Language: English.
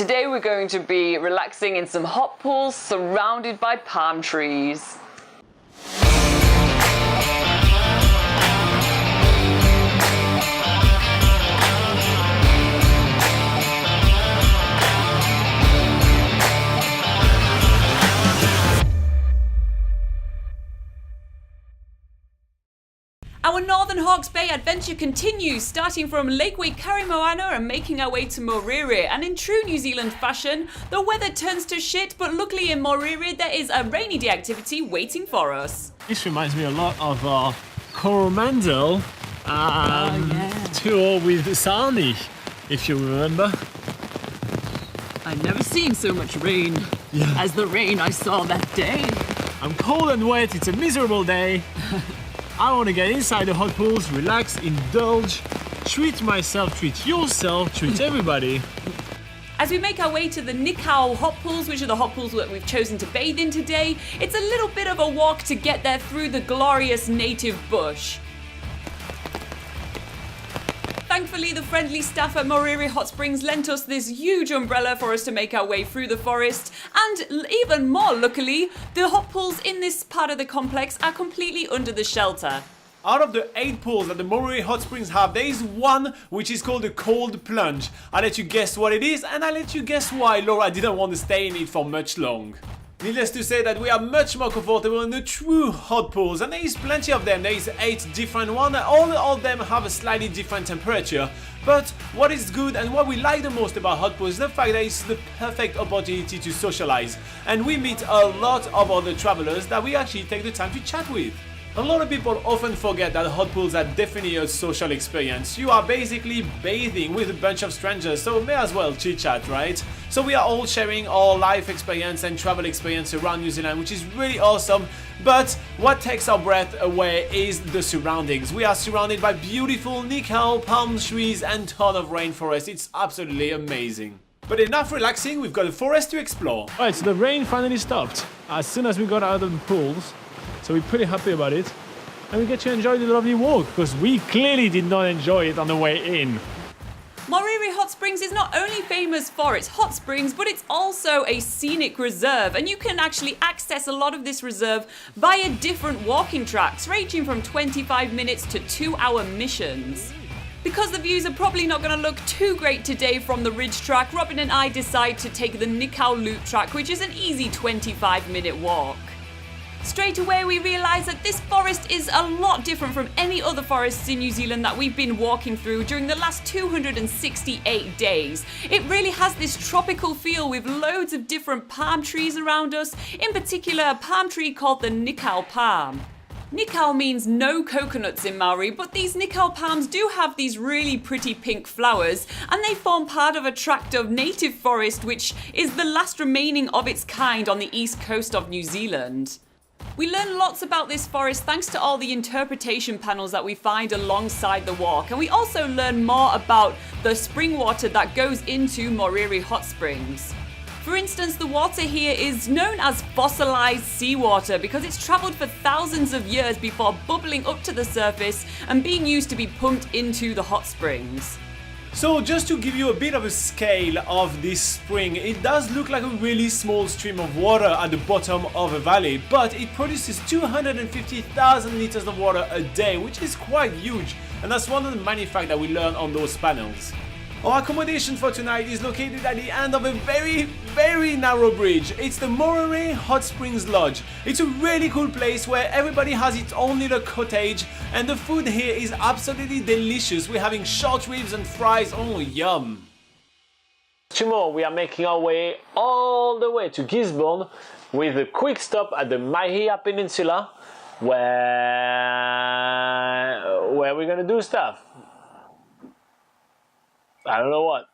Today we're going to be relaxing in some hot pools surrounded by palm trees. Our Northern Hawke's Bay adventure continues, starting from Lake Waikaremoana and making our way to Morere. And in true New Zealand fashion, the weather turns to shit, but luckily in Morere there is a rainy day activity waiting for us. This reminds me a lot of our Coromandel tour with Sani, if you remember. I've never seen so much rain as the rain I saw that day. I'm cold and wet, it's a miserable day. I want to get inside the hot pools, relax, indulge, treat myself, treat yourself, treat everybody. As we make our way to the Nikau hot pools, which are the hot pools that we've chosen to bathe in today, it's a little bit of a walk to get there through the glorious native bush. Thankfully, the friendly staff at Morere Hot Springs lent us this huge umbrella for us to make our way through the forest. And even more luckily, the hot pools in this part of the complex are completely under the shelter. Out of the 8 pools that the Morere Hot Springs have, there is one which is called the Cold Plunge. I'll let you guess what it is, and I'll let you guess why Laura didn't want to stay in it for much long. Needless to say that we are much more comfortable in the true hot pools, and there is plenty of them. There is 8 different ones, all of them have a slightly different temperature. But what is good and what we like the most about hot pools is the fact that it's the perfect opportunity to socialize. And we meet a lot of other travelers that we actually take the time to chat with. A lot of people often forget that hot pools are definitely a social experience. You are basically bathing with a bunch of strangers, so may as well chit chat, right? So we are all sharing our life experience and travel experience around New Zealand, which is really awesome. But what takes our breath away is the surroundings. We are surrounded by beautiful nikau, palm trees and ton of rainforest. It's absolutely amazing. But enough relaxing, we've got a forest to explore. Alright, so the rain finally stopped as soon as we got out of the pools. So we're pretty happy about it, and we get to enjoy the lovely walk, because we clearly did not enjoy it on the way in. Morere Hot Springs is not only famous for its hot springs, but it's also a scenic reserve, and you can actually access a lot of this reserve via different walking tracks, ranging from 25 minutes to 2-hour missions. Because the views are probably not going to look too great today from the ridge track, Robin and I decide to take the Nikau loop track, which is an easy 25-minute walk. Straight away we realise that this forest is a lot different from any other forests in New Zealand that we've been walking through during the last 268 days. It really has this tropical feel with loads of different palm trees around us, in particular a palm tree called the nikau palm. Nikau means no coconuts in Maori, but these nikau palms do have these really pretty pink flowers, and they form part of a tract of native forest which is the last remaining of its kind on the east coast of New Zealand. We learn lots about this forest thanks to all the interpretation panels that we find alongside the walk, and we also learn more about the spring water that goes into Morere Hot Springs. For instance, the water here is known as fossilized seawater because it's traveled for thousands of years before bubbling up to the surface and being used to be pumped into the hot springs. So just to give you a bit of a scale of this spring, it does look like a really small stream of water at the bottom of a valley, but it produces 250,000 liters of water a day, which is quite huge, and that's one of the many facts that we learn on those panels. Our accommodation for tonight is located at the end of a very narrow bridge. It's the Morere Hot Springs Lodge. It's a really cool place where everybody has its own little cottage, and the food here is absolutely delicious. We're having short ribs and fries, oh yum. Tomorrow we are making our way all the way to Gisborne with a quick stop at the Mahia Peninsula where we're gonna do stuff. I don't know what.